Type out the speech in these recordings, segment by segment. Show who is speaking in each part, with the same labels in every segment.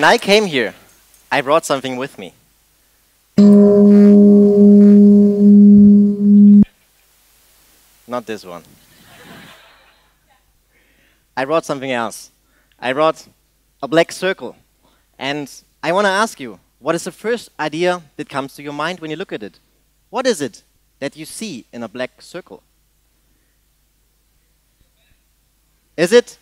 Speaker 1: When I came here, I brought something with me. Not this one. I brought something else. I brought a black circle. And I want to ask you, what is the first idea that comes to your mind when you look at it? What is it that you see in a black circle? Is it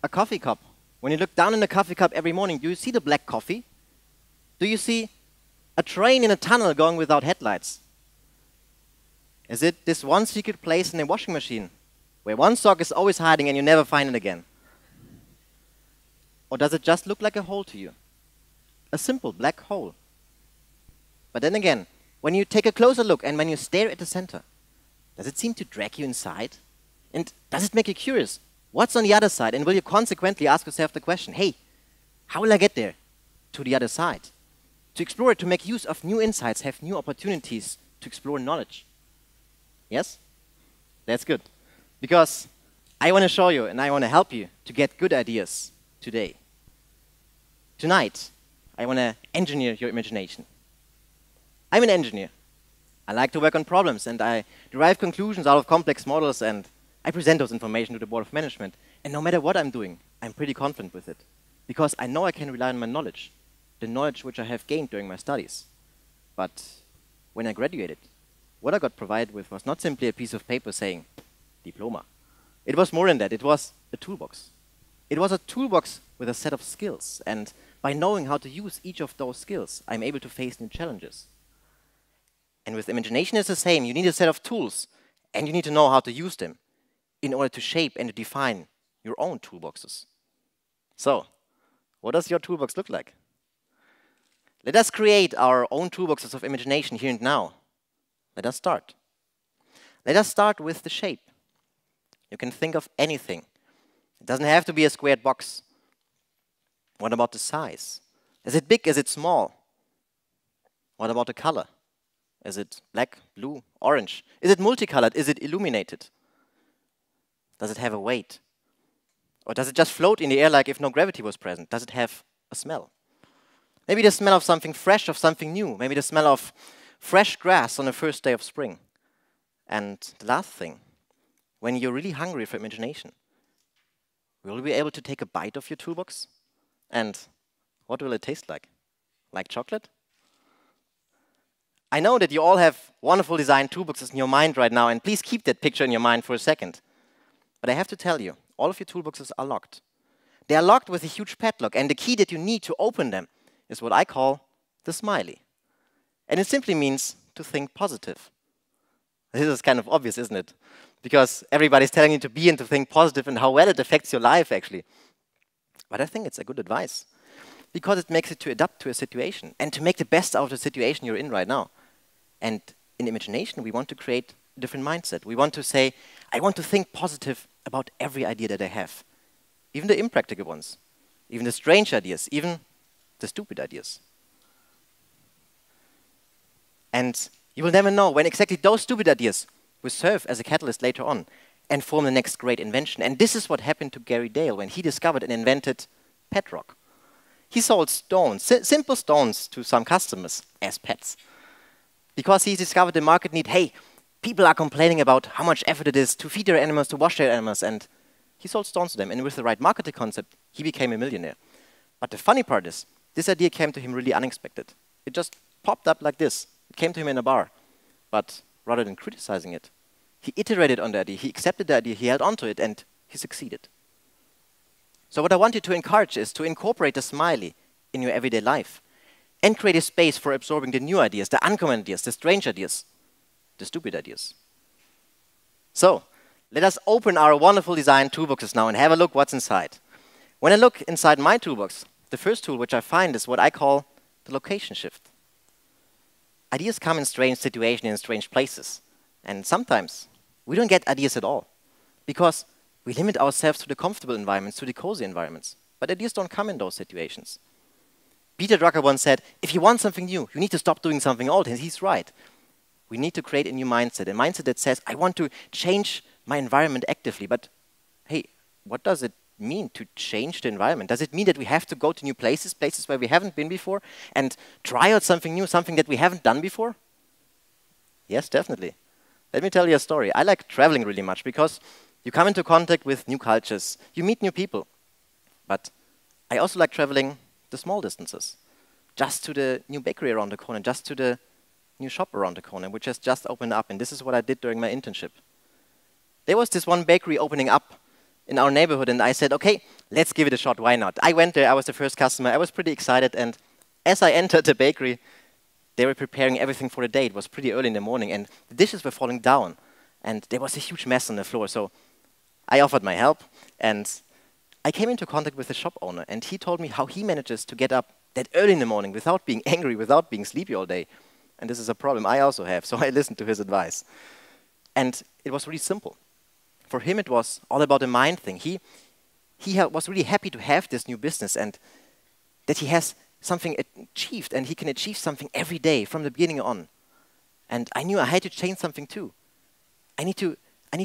Speaker 1: a coffee cup? When you look down in the coffee cup every morning, do you see the black coffee? Do you see a train in a tunnel going without headlights? Is it this one secret place in a washing machine where one sock is always hiding and you never find it again? Or does it just look like a hole to you? A simple black hole. But then again, when you take a closer look and when you stare at the center, does it seem to drag you inside? And does it make you curious? What's on the other side? And will you consequently ask yourself the question, hey, how will I get there? To the other side. To explore it, to make use of new insights, have new opportunities to explore knowledge. Yes? That's good. Because I want to show you and I want to help you to get good ideas today. Tonight, I want to engineer your imagination. I'm an engineer. I like to work on problems and I derive conclusions out of complex models and I present those information to the board of management. And no matter what I'm doing, I'm pretty confident with it. Because I know I can rely on my knowledge, the knowledge which I have gained during my studies. But when I graduated, what I got provided with was not simply a piece of paper saying, diploma. It was more than that. It was a toolbox. It was a toolbox with a set of skills. And by knowing how to use each of those skills, I'm able to face new challenges. And with imagination, it's the same. You need a set of tools, and you need to know how to use them in order to shape and to define your own toolboxes. So, what does your toolbox look like? Let us create our own toolboxes of imagination here and now. Let us start. Let us start with the shape. You can think of anything. It doesn't have to be a squared box. What about the size? Is it big? Is it small? What about the color? Is it black, blue, orange? Is it multicolored? Is it illuminated? Does it have a weight? Or does it just float in the air like if no gravity was present? Does it have a smell? Maybe the smell of something fresh, of something new. Maybe the smell of fresh grass on the first day of spring. And the last thing, when you're really hungry for imagination, will you be able to take a bite of your toolbox? And what will it taste like? Like chocolate? I know that you all have wonderful design toolboxes in your mind right now, and please keep that picture in your mind for a second. But I have to tell you, all of your toolboxes are locked. They are locked with a huge padlock, and the key that you need to open them is what I call the smiley. And it simply means to think positive. This is kind of obvious, isn't it? Because everybody's telling you to be and to think positive and how well it affects your life, actually. But I think it's a good advice. Because it makes it to adapt to a situation and to make the best out of the situation you're in right now. And in imagination, we want to create a different mindset. We want to say, I want to think positive about every idea that I have. Even the impractical ones. Even the strange ideas. Even the stupid ideas. And you will never know when exactly those stupid ideas will serve as a catalyst later on and form the next great invention. And this is what happened to Gary Dale when he discovered and invented pet rock. He sold stones, simple stones, to some customers as pets. Because he discovered the market need, hey, people are complaining about how much effort it is to feed their animals, to wash their animals, and he sold stones to them. And with the right marketing concept, he became a millionaire. But the funny part is, this idea came to him really unexpected. It just popped up like this. It came to him in a bar. But rather than criticizing it, he iterated on the idea, he accepted the idea, he held on to it, and he succeeded. So what I want you to encourage is to incorporate the smiley in your everyday life and create a space for absorbing the new ideas, the uncommon ideas, the strange ideas, the stupid ideas. So, let us open our wonderful design toolboxes now and have a look what's inside. When I look inside my toolbox, the first tool which I find is what I call the location shift. Ideas come in strange situations, in strange places. And sometimes we don't get ideas at all because we limit ourselves to the comfortable environments, to the cozy environments. But ideas don't come in those situations. Peter Drucker once said, if you want something new, you need to stop doing something old. And he's right. We need to create a new mindset, a mindset that says, I want to change my environment actively. But hey, what does it mean to change the environment? Does it mean that we have to go to new places, places where we haven't been before, and try out something new, something that we haven't done before? Yes, definitely. Let me tell you a story. I like traveling really much because you come into contact with new cultures, you meet new people. But I also like traveling the small distances, just to the new bakery around the corner, just to the new shop around the corner, which has just opened up, and this is what I did during my internship. There was this one bakery opening up in our neighborhood, and I said, okay, let's give it a shot, why not? I went there, I was the first customer, I was pretty excited, and as I entered the bakery, they were preparing everything for the day. It was pretty early in the morning, and the dishes were falling down, and there was a huge mess on the floor, so I offered my help, and I came into contact with the shop owner, and he told me how he manages to get up that early in the morning without being angry, without being sleepy all day. And this is a problem I also have, so I listened to his advice. And it was really simple. For him, it was all about a mind thing. He was really happy to have this new business and that he has something achieved, and he can achieve something every day from the beginning on. And I knew I had to change something too. I need to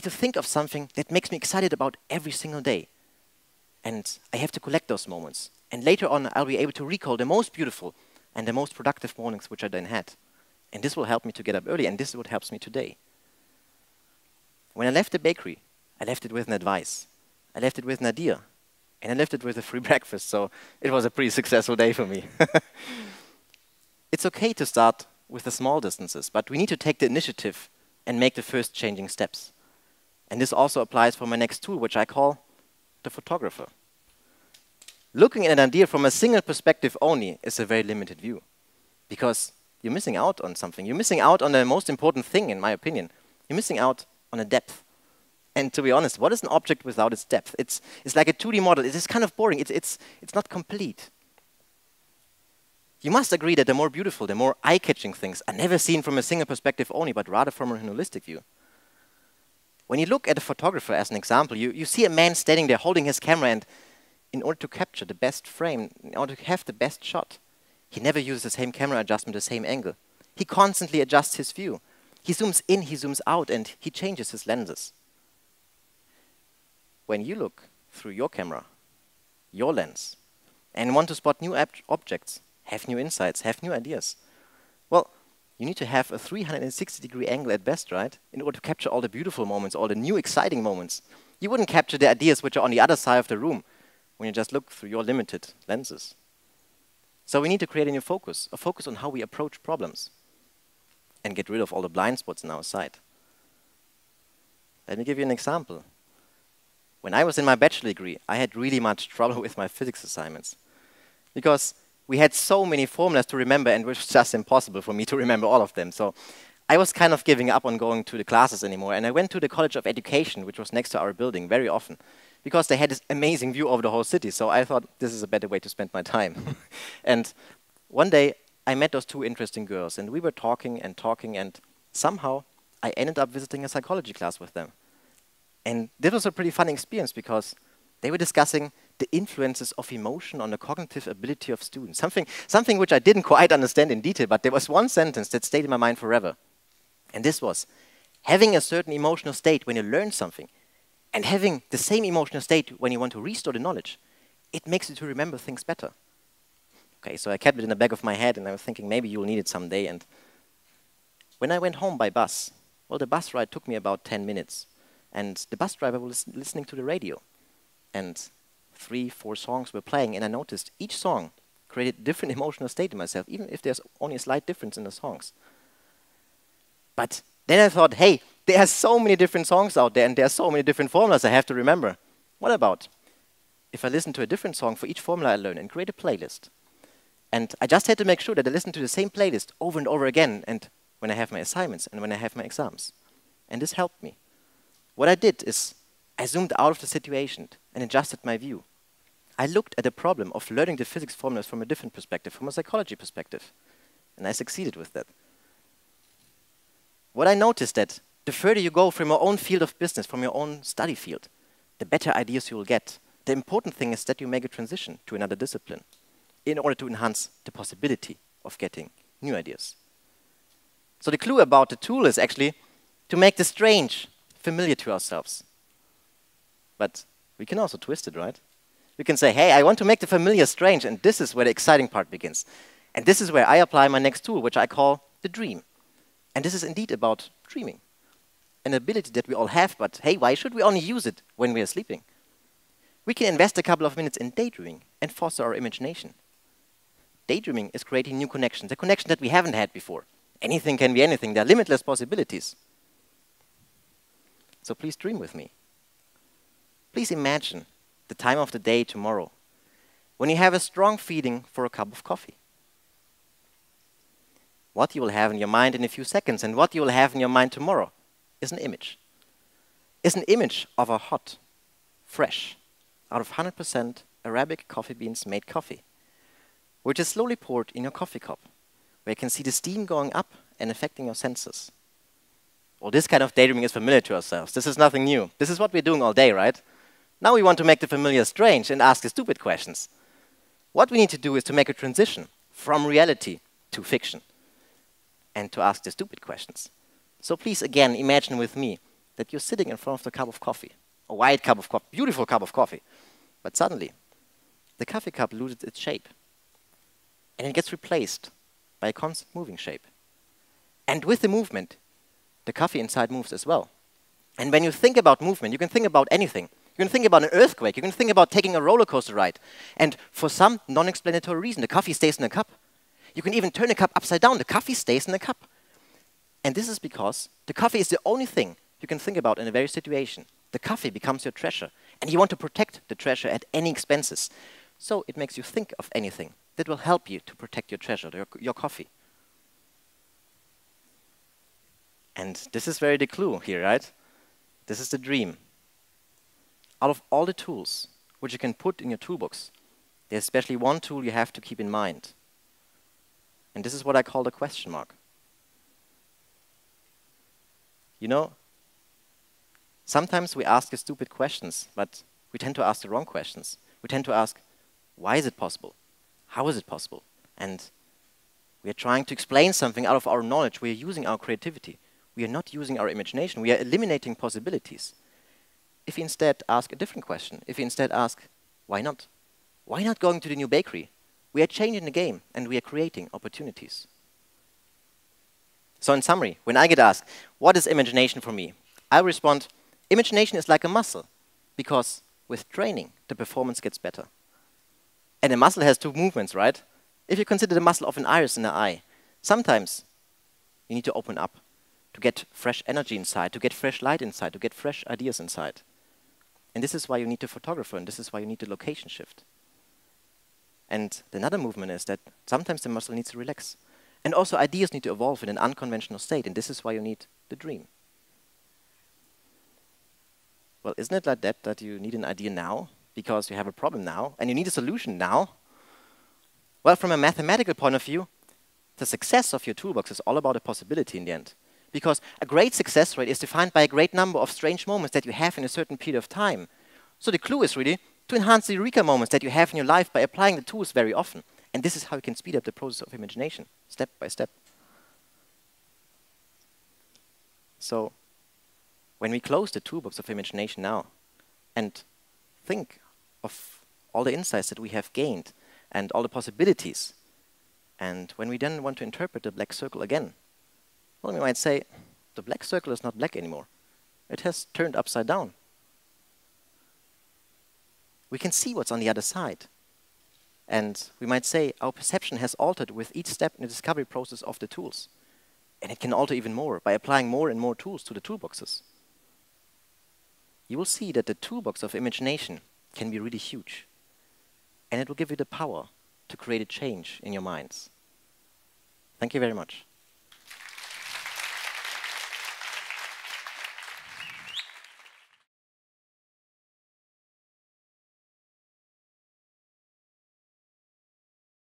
Speaker 1: think of something that makes me excited about every single day. And I have to collect those moments. And later on, I'll be able to recall the most beautiful and the most productive mornings which I then had. And this will help me to get up early, and this is what helps me today. When I left the bakery, I left it with an advice. I left it with an idea. And I left it with a free breakfast, so it was a pretty successful day for me. It's okay to start with the small distances, but we need to take the initiative and make the first changing steps. And this also applies for my next tool, which I call the photographer. Looking at an idea from a single perspective only is a very limited view, because you're missing out on something. You're missing out on the most important thing, in my opinion. You're missing out on a depth. And to be honest, what is an object without its depth? It's like a 2D model. It is kind of boring. It's not complete. You must agree that the more beautiful, the more eye-catching things are never seen from a single perspective only, but rather from a holistic view. When you look at a photographer as an example, you see a man standing there holding his camera, and in order to capture the best frame, in order to have the best shot, he never uses the same camera adjustment, the same angle. He constantly adjusts his view. He zooms in, he zooms out, and he changes his lenses. When you look through your camera, your lens, and want to spot new objects, have new insights, have new ideas, well, you need to have a 360-degree angle at best, right? In order to capture all the beautiful moments, all the new exciting moments. You wouldn't capture the ideas which are on the other side of the room when you just look through your limited lenses. So we need to create a new focus, a focus on how we approach problems and get rid of all the blind spots in our sight. Let me give you an example. When I was in my bachelor degree, I had really much trouble with my physics assignments because we had so many formulas to remember, and it was just impossible for me to remember all of them. So I was kind of giving up on going to the classes anymore, and I went to the College of Education, which was next to our building, very often, because they had this amazing view over the whole city. So I thought, this is a better way to spend my time. And one day, I met those two interesting girls, and we were talking, and somehow I ended up visiting a psychology class with them. And this was a pretty fun experience because they were discussing the influences of emotion on the cognitive ability of students. Something which I didn't quite understand in detail, but there was one sentence that stayed in my mind forever. And this was, having a certain emotional state when you learn something, and having the same emotional state when you want to restore the knowledge, it makes you to remember things better. Okay, so I kept it in the back of my head, and I was thinking maybe you'll need it someday. And when I went home by bus, well, the bus ride took me about 10 minutes. And the bus driver was listening to the radio. And 3, 4 songs were playing, and I noticed each song created a different emotional state in myself, even if there's only a slight difference in the songs. But then I thought, hey, there are so many different songs out there, and there are so many different formulas I have to remember. What about if I listen to a different song for each formula I learn and create a playlist? And I just had to make sure that I listen to the same playlist over and over again, and when I have my assignments and when I have my exams. And this helped me. What I did is I zoomed out of the situation and adjusted my view. I looked at the problem of learning the physics formulas from a different perspective, from a psychology perspective. And I succeeded with that. What I noticed that the further you go from your own field of business, from your own study field, the better ideas you will get. The important thing is that you make a transition to another discipline in order to enhance the possibility of getting new ideas. So the clue about the tool is actually to make the strange familiar to ourselves. But we can also twist it, right? You can say, hey, I want to make the familiar strange, and this is where the exciting part begins. And this is where I apply my next tool, which I call the dream. And this is indeed about dreaming, an ability that we all have, but hey, why should we only use it when we are sleeping? We can invest a couple of minutes in daydreaming and foster our imagination. Daydreaming is creating new connections, a connection that we haven't had before. Anything can be anything. There are limitless possibilities. So please dream with me. Please imagine the time of the day tomorrow when you have a strong feeling for a cup of coffee. What you will have in your mind in a few seconds and what you will have in your mind tomorrow is an image. It's an image of a hot, fresh, out of 100% Arabic coffee beans made coffee, which is slowly poured in your coffee cup, where you can see the steam going up and affecting your senses. Well, this kind of daydreaming is familiar to ourselves. This is nothing new. This is what we're doing all day, right? Now we want to make the familiar strange and ask the stupid questions. What we need to do is to make a transition from reality to fiction and to ask the stupid questions. So please, again, imagine with me that you're sitting in front of the cup of coffee, a white cup of coffee, beautiful cup of coffee. But suddenly, the coffee cup loses its shape, and it gets replaced by a constant moving shape. And with the movement, the coffee inside moves as well. And when you think about movement, you can think about anything. You can think about an earthquake. You can think about taking a roller coaster ride. And for some non-explanatory reason, the coffee stays in the cup. You can even turn the cup upside down. The coffee stays in the cup. And this is because the coffee is the only thing you can think about in a very situation. The coffee becomes your treasure. And you want to protect the treasure at any expenses. So it makes you think of anything that will help you to protect your treasure, your coffee. And this is very the clue here, right? This is the dream. Out of all the tools which you can put in your toolbox, there's especially one tool you have to keep in mind. And this is what I call the question mark. You know, sometimes we ask stupid questions, but we tend to ask the wrong questions. We tend to ask, why is it possible? How is it possible? And we are trying to explain something out of our knowledge. We are using our creativity. We are not using our imagination. We are eliminating possibilities. If we instead ask a different question, if we instead ask, why not? Why not going to the new bakery? We are changing the game, and we are creating opportunities. So in summary, when I get asked, what is imagination for me? I respond, imagination is like a muscle, because with training, the performance gets better. And a muscle has two movements, right? If you consider the muscle of an iris in the eye, sometimes you need to open up to get fresh energy inside, to get fresh light inside, to get fresh ideas inside. And this is why you need a photographer, and this is why you need a location shift. And another movement is that sometimes the muscle needs to relax. And also ideas need to evolve in an unconventional state, and this is why you need the dream. Well, isn't it like that you need an idea now, because you have a problem now, and you need a solution now? Well, from a mathematical point of view, the success of your toolbox is all about a possibility in the end. Because a great success rate is defined by a great number of strange moments that you have in a certain period of time. So the clue is really to enhance the eureka moments that you have in your life by applying the tools very often. And this is how you can speed up the process of imagination, step by step. So when we close the toolbox of imagination now and think of all the insights that we have gained and all the possibilities, and when we then want to interpret the black circle again, well, we might say, the black circle is not black anymore. It has turned upside down. We can see what's on the other side. And we might say our perception has altered with each step in the discovery process of the tools. And it can alter even more by applying more and more tools to the toolboxes. You will see that the toolbox of imagination can be really huge. And it will give you the power to create a change in your minds. Thank you very much.